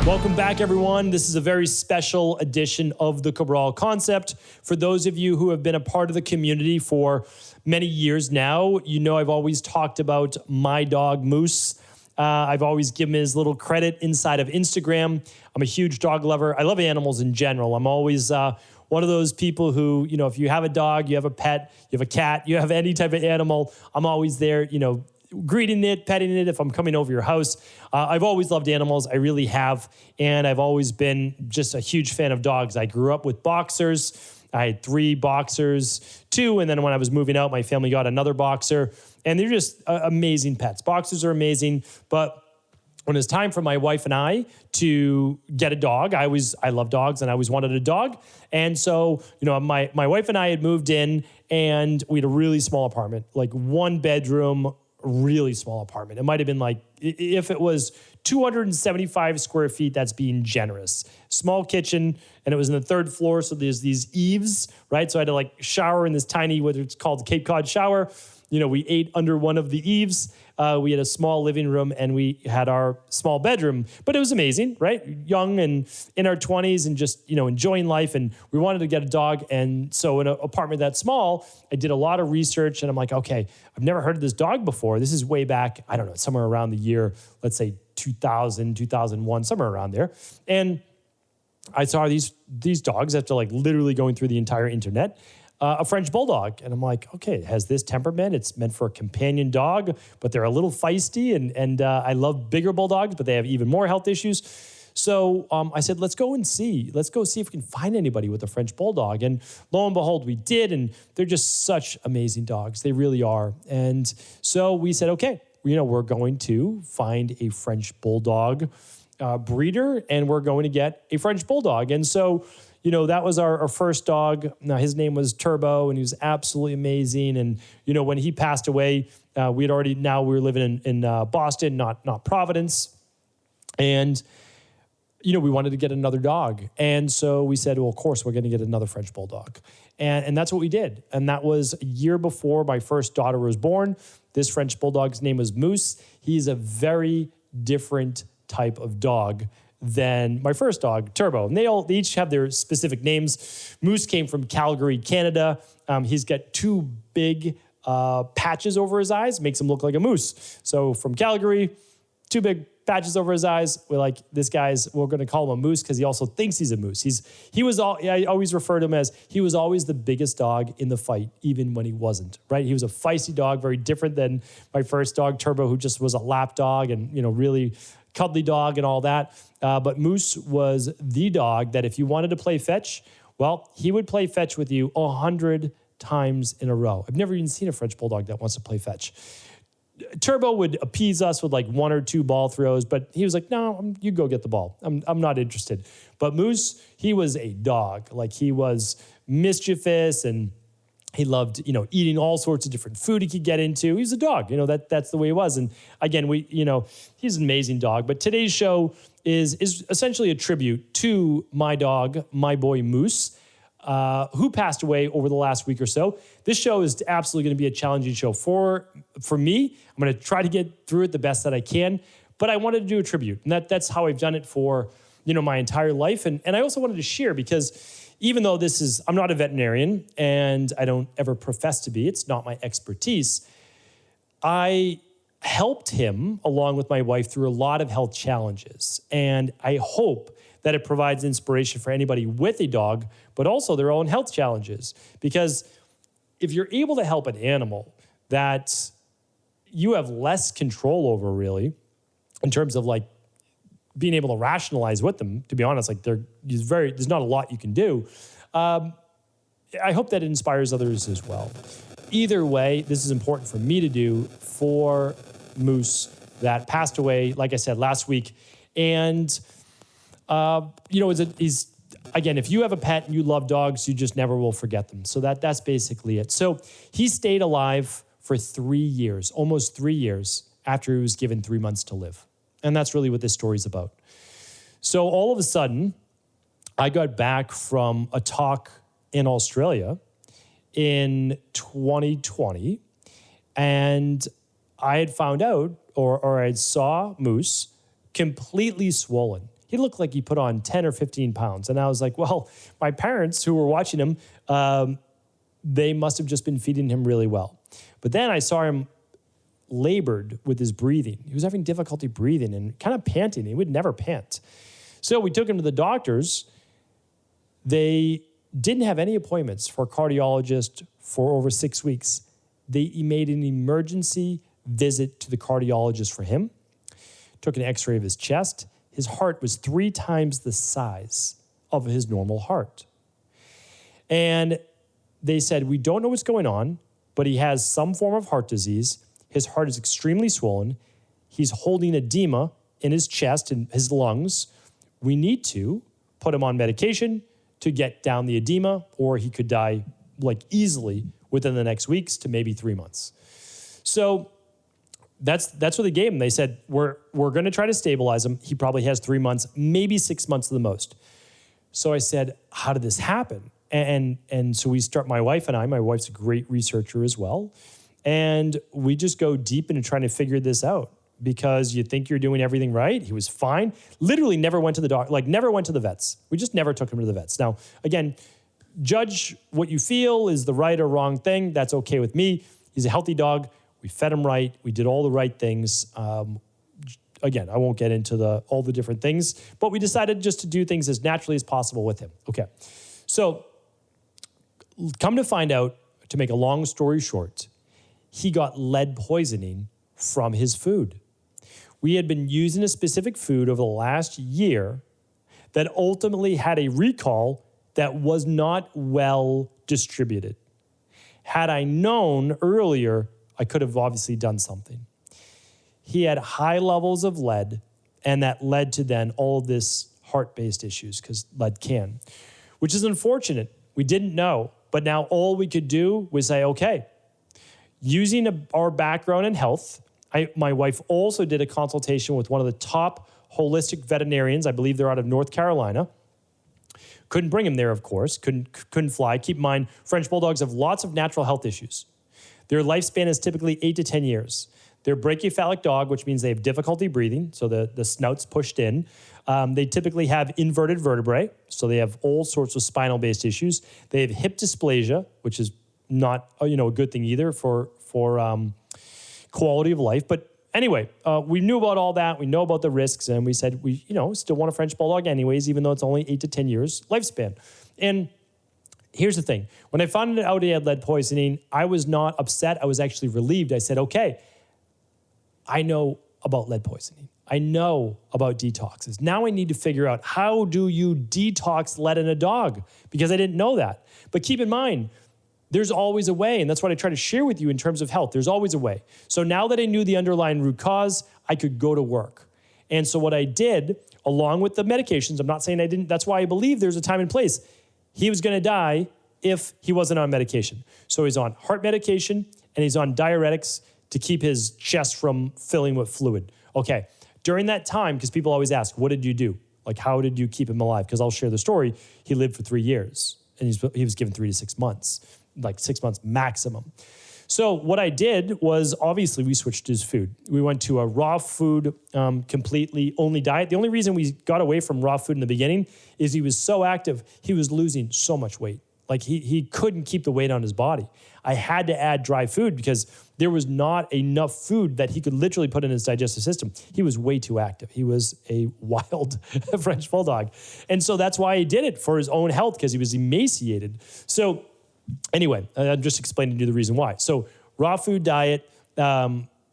Welcome back, everyone. This is a very special edition of the Cabral Concept. For those of you who have been a part of the community for many years now, you know I've always talked about my dog, Moose. I've always given him his little credit inside of Instagram. I'm a huge dog lover. I love animals in general. I'm always one of those people who, you know, if you have a dog, you have a pet, you have a cat, you have any type of animal, I'm always there, you know, greeting it, petting it if I'm coming over your house. I've always loved animals. I really have. And I've always been just a huge fan of dogs. I grew up with boxers. I had 3 boxers, 2. And then when I was moving out, my family got another boxer. And they're just amazing pets. Boxers are amazing. But when it was time for my wife and I to get a dog, I love dogs and I always wanted a dog. And so, you know, my wife and I had moved in and we had a really small apartment, like 1 bedroom, really small apartment. It might have been like, if it was 275 square feet, that's being generous. Small kitchen, and it was in the 3rd floor, so there's these eaves, right? So I had to like shower in this tiny, what it's called the Cape Cod shower. You know, we ate under one of the eaves. We had a small living room and we had our small bedroom, but it was amazing, right? Young and in our 20s and just, you know, enjoying life. And we wanted to get a dog. And so in an apartment that small, I did a lot of research and I'm like, okay, I've never heard of this dog before. This is way back, I don't know, somewhere around the year, let's say 2000, 2001, somewhere around there. And I saw these dogs after like literally going through the entire internet. A French Bulldog. And I'm like, okay, it has this temperament. It's meant for a companion dog, but they're a little feisty. And I love bigger Bulldogs, but they have even more health issues. So I said, let's go see if we can find anybody with a French Bulldog. And lo and behold, we did. And they're just such amazing dogs. They really are. And so we said, okay, you know, we're going to find a French Bulldog breeder and we're going to get a French Bulldog. And so, you know, that was our first dog. Now, his name was Turbo, and he was absolutely amazing. And, you know, when he passed away, we were living in Boston, not Providence. And, you know, we wanted to get another dog. And so we said, well, of course, we're going to get another French Bulldog. And that's what we did. And that was a year before my first daughter was born. This French Bulldog's name was Moose. He's a very different type of dog than my first dog, Turbo. And they each have their specific names. Moose came from Calgary, Canada. He's got 2 big patches over his eyes, makes him look like a moose. So from Calgary, 2 big patches over his eyes. We're like, we're going to call him a moose because he also thinks he's a moose. I always refer to him as, he was always the biggest dog in the fight, even when he wasn't, right? He was a feisty dog, very different than my first dog, Turbo, who just was a lap dog and, you know, really cuddly dog and all that. But Moose was the dog that if you wanted to play fetch, well, he would play fetch with you 100 times in a row. I've never even seen a French Bulldog that wants to play fetch. Turbo would appease us with like 1 or 2 ball throws, but he was like, no, you go get the ball. I'm not interested. But Moose, he was a dog. Like, he was mischievous and he loved, you know, eating all sorts of different food he could get into. He was a dog, you know, that's the way he was. And again, he's an amazing dog. But today's show is essentially a tribute to my dog, my boy Moose, who passed away over the last week or so. This show is absolutely going to be a challenging show for me. I'm going to try to get through it the best that I can, but I wanted to do a tribute. And that's how I've done it for, you know, my entire life. And I also wanted to share because even though I'm not a veterinarian and I don't ever profess to be, it's not my expertise, I helped him along with my wife through a lot of health challenges. And I hope that it provides inspiration for anybody with a dog, but also their own health challenges. Because if you're able to help an animal that you have less control over, really, in terms of like being able to rationalize with them, to be honest, like there's not a lot you can do. I hope that it inspires others as well. Either way, this is important for me to do for Moose that passed away, like I said, last week. And, you know, again, if you have a pet and you love dogs, you just never will forget them. So that's basically it. So he stayed alive for 3 years, almost 3 years after he was given 3 months to live. And that's really what this story is about. So all of a sudden, I got back from a talk in Australia in 2020, and I had found out, or I saw Moose completely swollen. he looked like he put on 10 or 15 pounds. And I was like, well, my parents who were watching him, they must have just been feeding him really well. But then I saw him labored with his breathing. He was having difficulty breathing and kind of panting. He would never pant. So we took him to the doctors. They didn't have any appointments for a cardiologist for over 6 weeks. They made an emergency visit to the cardiologist for him, took an x-ray of his chest. His heart was 3 times the size of his normal heart. And they said, we don't know what's going on, but he has some form of heart disease. His heart is extremely swollen. He's holding edema in his chest and his lungs. We need to put him on medication to get down the edema, or he could die like easily within the next weeks to maybe 3 months. So that's what they gave him. They said, we're going to try to stabilize him. He probably has 3 months, maybe 6 months at the most. So I said, how did this happen? And so we start, my wife and I, my wife's a great researcher as well. And we just go deep into trying to figure this out because you think you're doing everything right. He was fine. Literally never went to the doctor, like never went to the vets. We just never took him to the vets. Now, again, judge what you feel is the right or wrong thing. That's okay with me. He's a healthy dog. We fed him right. We did all the right things. Again, I won't get into all the different things, but we decided just to do things as naturally as possible with him. Okay. So come to find out, to make a long story short, he got lead poisoning from his food. We had been using a specific food over the last year that ultimately had a recall that was not well distributed. Had I known earlier, I could have obviously done something. He had high levels of lead, and that led to then all of this heart-based issues, because lead can, which is unfortunate. We didn't know, but now all we could do was say, okay, using our background in health, my wife also did a consultation with one of the top holistic veterinarians. I believe they're out of North Carolina. Couldn't bring him there, of course. Couldn't fly. Keep in mind, French Bulldogs have lots of natural health issues. Their lifespan is typically 8 to 10 years. They're a brachycephalic dog, which means they have difficulty breathing, so the snout's pushed in. They typically have inverted vertebrae, so they have all sorts of spinal-based issues. They have hip dysplasia, which is not a good thing either for quality of life. But anyway, we knew about all that. We know about the risks, and we said we still want a French Bulldog anyways, even though it's only 8 to 10 years lifespan. And here's the thing. When I found out he had lead poisoning, I was not upset. I was actually relieved. I said, okay, I know about lead poisoning. I know about detoxes. Now I need to figure out, how do you detox lead in a dog? Because I didn't know that. But keep in mind, there's always a way, and that's what I try to share with you in terms of health. There's always a way. So now that I knew the underlying root cause, I could go to work. And so what I did, along with the medications, I'm not saying I didn't, that's why I believe there's a time and place. He was going to die if he wasn't on medication. So he's on heart medication, and he's on diuretics to keep his chest from filling with fluid. Okay, during that time, because people always ask, what did you do? Like, how did you keep him alive? Because I'll share the story. He lived for 3 years, and he was given 3 to 6 months, like 6 months maximum. So what I did was, obviously, we switched his food. We went to a raw food, completely only diet. The only reason we got away from raw food in the beginning is he was so active, he was losing so much weight. Like he couldn't keep the weight on his body. I had to add dry food because there was not enough food that he could literally put in his digestive system. He was way too active. He was a wild French Bulldog. And so that's why he did it, for his own health, because he was emaciated. So anyway, I'm just explaining to you the reason why. So raw food diet,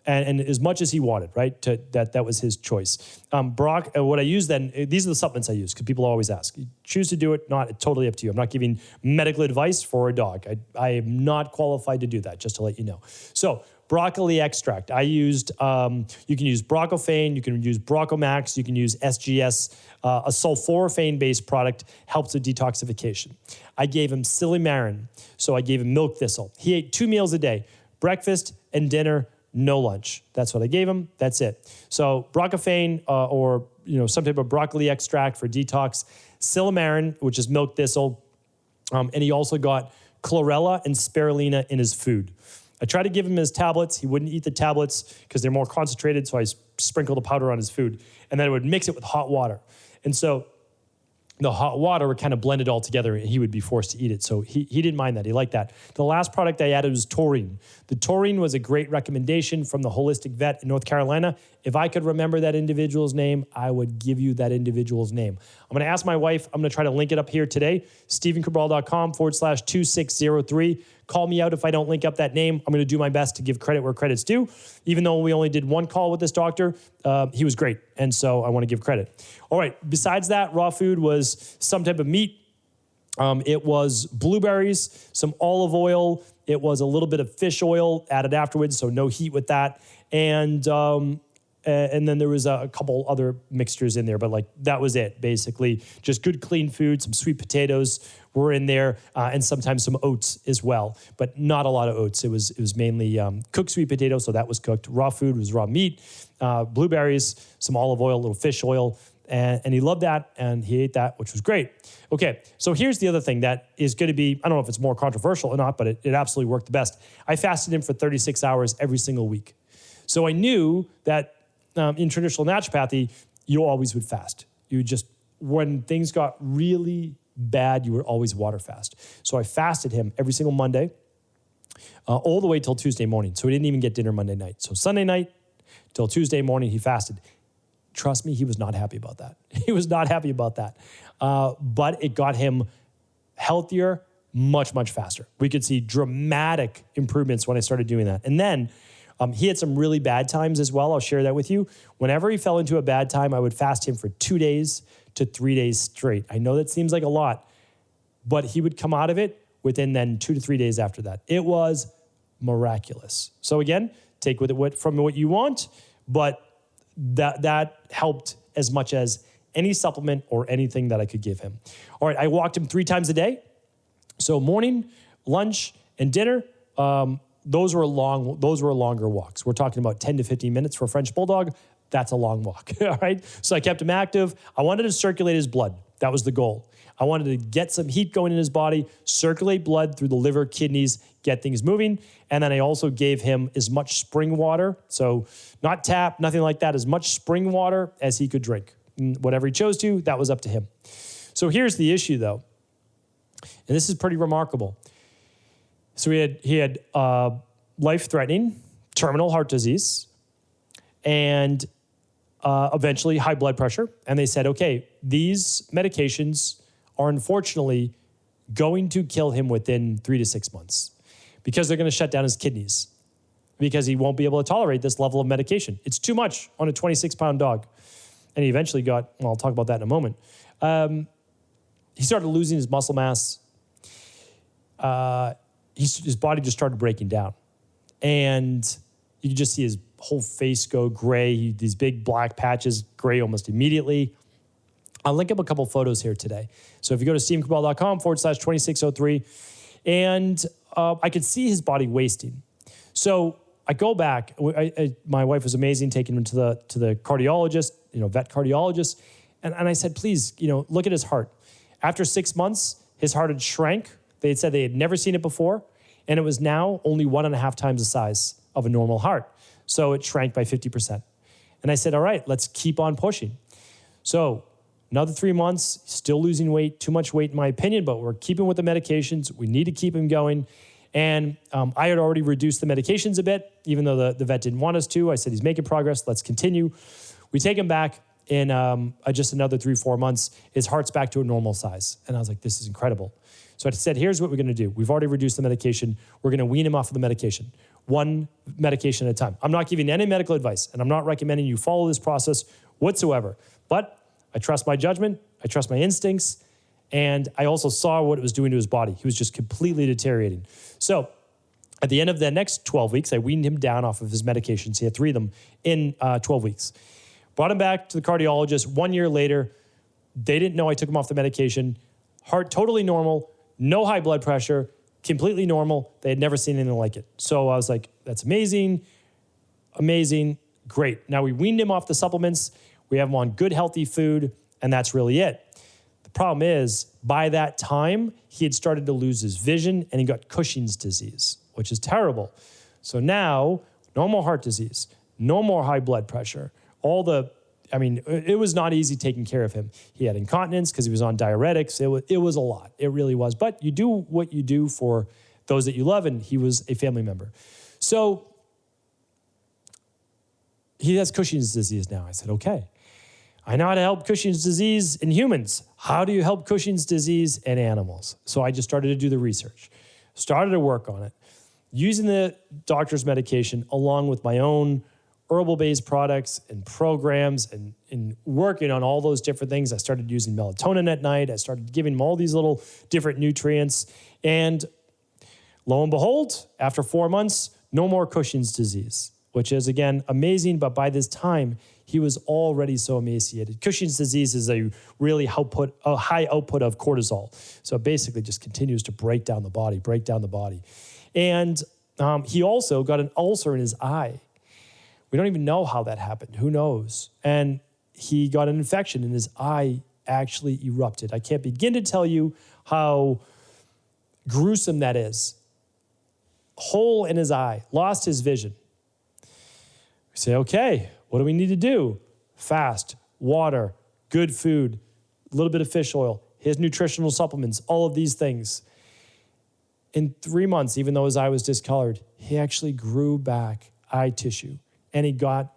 and as much as he wanted, right? That was his choice. What I use then, these are the supplements I use, because people always ask. You choose to do it, not, it's totally up to you. I'm not giving medical advice for a dog. I am not qualified to do that, just to let you know. So broccoli extract, I used, you can use Brocophane, you can use Brocomax, you can use SGS, a sulforaphane-based product, helps with detoxification. I gave him Silymarin, so I gave him milk thistle. He ate 2 meals a day, breakfast and dinner, no lunch. That's what I gave him. That's it. So Brocophane, or some type of broccoli extract for detox, Silymarin, which is milk thistle, and he also got chlorella and spirulina in his food. I tried to give him his tablets. He wouldn't eat the tablets because they're more concentrated, so I sprinkled the powder on his food, and then I would mix it with hot water. And so the hot water would kind of blend it all together and he would be forced to eat it. So he didn't mind that. He liked that. The last product I added was taurine. The taurine was a great recommendation from the holistic vet in North Carolina. If I could remember that individual's name, I would give you that individual's name. I'm going to ask my wife. I'm going to try to link it up here today. StephenCabral.com/2603. Call me out if I don't link up that name. I'm going to do my best to give credit where credit's due. Even though we only did one call with this doctor, he was great. And so I want to give credit. All right. Besides that, raw food was some type of meat. It was blueberries, some olive oil. It was a little bit of fish oil added afterwards, so no heat with that. And then there was a couple other mixtures in there, but like that was it, basically. Just good, clean food. Some sweet potatoes were in there, and sometimes some oats as well, but not a lot of oats. It was mainly cooked sweet potatoes, so that was cooked. Raw food was raw meat, blueberries, some olive oil, a little fish oil, and he loved that, and he ate that, which was great. Okay, so here's the other thing that is going to be, I don't know if it's more controversial or not, but it absolutely worked the best. I fasted him for 36 hours every single week. So I knew that in traditional naturopathy, you always would fast. You just, when things got really bad, you would always water fast. So I fasted him every single Monday, all the way till Tuesday morning. So he didn't even get dinner Monday night. So Sunday night till Tuesday morning, he fasted. Trust me, he was not happy about that. He was not happy about that. But it got him healthier much, much faster. We could see dramatic improvements when I started doing that. And then he had some really bad times as well. I'll share that with you. Whenever he fell into a bad time, I would fast him for 2 days to 3 days straight. I know that seems like a lot, but he would come out of it within then 2 to 3 days after that. It was miraculous. So again, take with it from what you want, but that helped as much as any supplement or anything that I could give him. All right, I walked him 3 times a day. So morning, lunch, and dinner. Those were longer walks. We're talking about 10 to 15 minutes for a French Bulldog. That's a long walk, all right? So I kept him active. I wanted to circulate his blood. That was the goal. I wanted to get some heat going in his body, circulate blood through the liver, kidneys, get things moving. And then I also gave him as much spring water. So not tap, nothing like that, as much spring water as he could drink. Whatever he chose to, that was up to him. So here's the issue though. And this is pretty remarkable. So he had life-threatening terminal heart disease and eventually high blood pressure. And they said, okay, these medications are unfortunately going to kill him within 3 to 6 months because they're going to shut down his kidneys because he won't be able to tolerate this level of medication. It's too much on a 26-pound dog. And he eventually got, well, I'll talk about that in a moment. He started losing his muscle mass. His body just started breaking down. And you could just see his whole face go gray. These big black patches, gray almost immediately. I'll link up a couple photos here today. So if you go to StephenCabral.com/2603, and I could see his body wasting. So I go back. My wife was amazing, taking him to the cardiologist, vet cardiologist, and I said, please, look at his heart. After 6 months, his heart had shrank. They had said they had never seen it before, and it was now only 1.5 times the size of a normal heart. So it shrank by 50%. And I said, all right, let's keep on pushing. So another 3 months, still losing weight, too much weight in my opinion, but we're keeping with the medications. We need to keep him going. And I had already reduced the medications a bit, even though the vet didn't want us to. I said, he's making progress. Let's continue. We take him back in just another 3-4 months. His heart's back to a normal size. And I was like, this is incredible. So I said, here's what we're going to do. We've already reduced the medication. We're going to wean him off of the medication, one medication at a time. I'm not giving any medical advice, and I'm not recommending you follow this process whatsoever. But I trust my judgment. I trust my instincts. And I also saw what it was doing to his body. He was just completely deteriorating. So at the end of the next 12 weeks, I weaned him down off of his medications. He had 3 of them in 12 weeks. Brought him back to the cardiologist. 1 year later, they didn't know I took him off the medication. Heart totally normal, no high blood pressure, completely normal. They had never seen anything like it. So I was like, that's amazing, amazing, great. Now we weaned him off the supplements. We have him on good, healthy food, and that's really it. The problem is, by that time, he had started to lose his vision, and he got Cushing's disease, which is terrible. So now, no more heart disease, no more high blood pressure. All the I mean, it was not easy taking care of him. He had incontinence because he was on diuretics. It was a lot. It really was. But you do what you do for those that you love, and he was a family member. So he has Cushing's disease now. I said, okay, I know how to help Cushing's disease in humans. How do you help Cushing's disease in animals? So I just started to do the research, started to work on it, using the doctor's medication along with my own herbal-based products and programs and working on all those different things. I started using melatonin at night. I started giving him all these little different nutrients. And lo and behold, after 4 months, no more Cushing's disease, which is, again, amazing. But by this time, he was already so emaciated. Cushing's disease is a really high output of cortisol. So it basically just continues to break down the body. And he also got an ulcer in his eye. We don't even know how that happened. Who knows? And he got an infection and his eye actually erupted. I can't begin to tell you how gruesome that is. Hole in his eye, lost his vision. We say, okay, what do we need to do? Fast, water, good food, a little bit of fish oil, his nutritional supplements, all of these things. In 3 months, even though his eye was discolored, he actually grew back eye tissue. And he got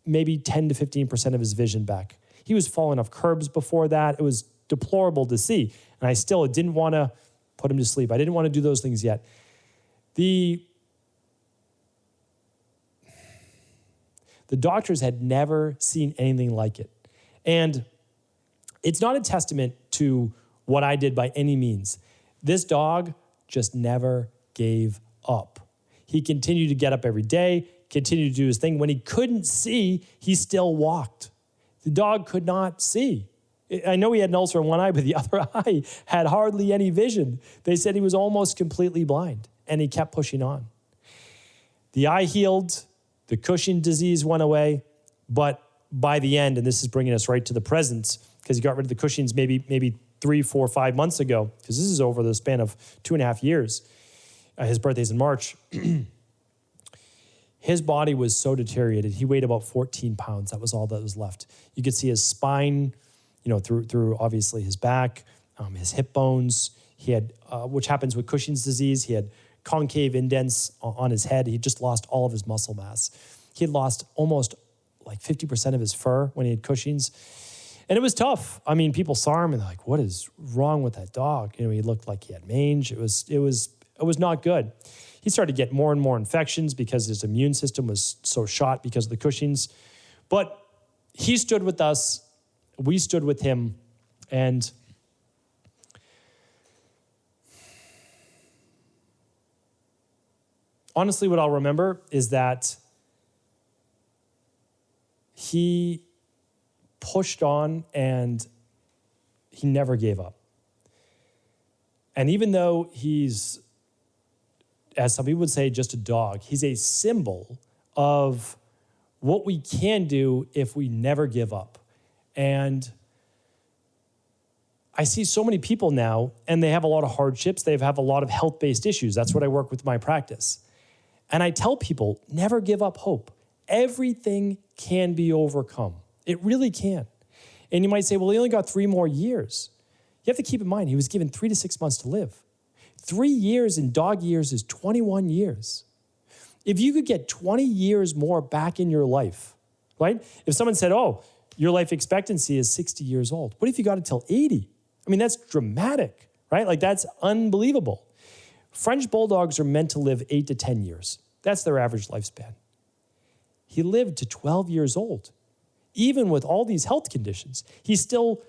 maybe 10 to 15% of his vision back. He was falling off curbs before that. It was deplorable to see. And I still didn't want to put him to sleep. I didn't want to do those things yet. The doctors had never seen anything like it. And it's not a testament to what I did by any means. This dog just never gave up. He continued to get up every day, continued to do his thing. When he couldn't see, he still walked. The dog could not see. I know he had an ulcer in one eye, but the other eye had hardly any vision. They said he was almost completely blind, and he kept pushing on. The eye healed, the Cushing disease went away, but by the end, and this is bringing us right to the present, because he got rid of the Cushing's maybe 3, 4, 5 months ago, because this is over the span of 2.5 years. His birthday's in March. His body was so deteriorated. He weighed about 14 pounds. That was all that was left. You could see his spine, through obviously his back, his hip bones. He had, which happens with Cushing's disease. He had concave indents on his head. He just lost all of his muscle mass. He had lost almost like 50% of his fur when he had Cushing's. And it was tough. I mean, people saw him and they're like, what is wrong with that dog? He looked like he had mange. It was not good. He started to get more and more infections because his immune system was so shot because of the Cushing's. But he stood with us. We stood with him. And honestly, what I'll remember is that he pushed on and he never gave up. And even though he's, as some people would say, just a dog, he's a symbol of what we can do if we never give up. And I see so many people now, and they have a lot of hardships. They have a lot of health-based issues. That's what I work with in my practice. And I tell people, never give up hope. Everything can be overcome. It really can. And you might say, well, he only got 3 more years. You have to keep in mind, he was given 3 to 6 months to live. 3 years in dog years is 21 years. If you could get 20 years more back in your life, right? If someone said, oh, your life expectancy is 60 years old. What if you got it till 80? I mean, that's dramatic, right? Like, that's unbelievable. French bulldogs are meant to live 8 to 10 years. That's their average lifespan. He lived to 12 years old. Even with all these health conditions, he still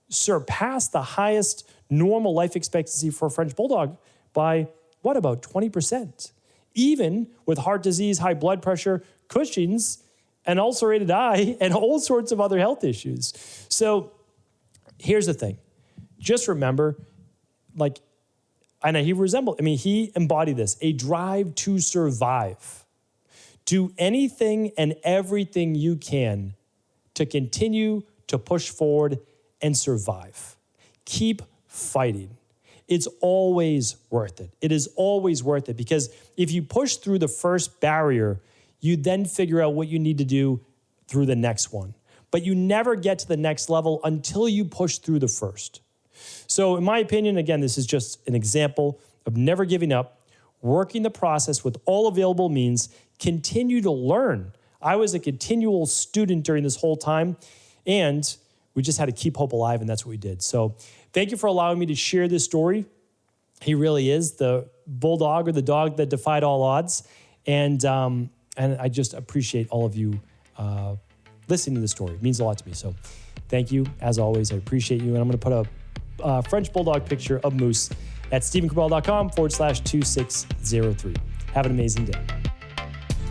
surpassed the highest normal life expectancy for a French bulldog by, what, about 20%? Even with heart disease, high blood pressure, Cushing's, an ulcerated eye, and all sorts of other health issues. So here's the thing. Just remember, he embodied this, a drive to survive. Do anything and everything you can to continue to push forward and survive. Keep fighting. It's always worth it. It is always worth it, because if you push through the first barrier, you then figure out what you need to do through the next one. but you never get to the next level until you push through the first. So in my opinion, again, this is just an example of never giving up, working the process with all available means, continue to learn. I was a continual student during this whole time, and we just had to keep hope alive, and that's what we did. So thank you for allowing me to share this story. He really is the bulldog, or the dog that defied all odds. And I just appreciate all of you listening to the story. It means a lot to me. So thank you. As always, I appreciate you. And I'm going to put a French bulldog picture of Moose at stephencabral.com/2603. Have an amazing day.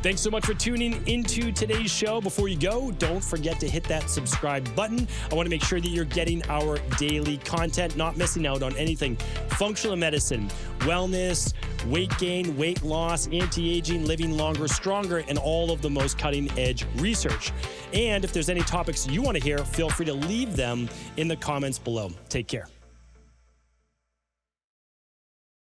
Thanks so much for tuning into today's show. Before you go, don't forget to hit that subscribe button. I want to make sure that you're getting our daily content, not missing out on anything. Functional medicine, wellness, weight gain, weight loss, anti-aging, living longer, stronger, and all of the most cutting-edge research. And if there's any topics you want to hear, feel free to leave them in the comments below. Take care.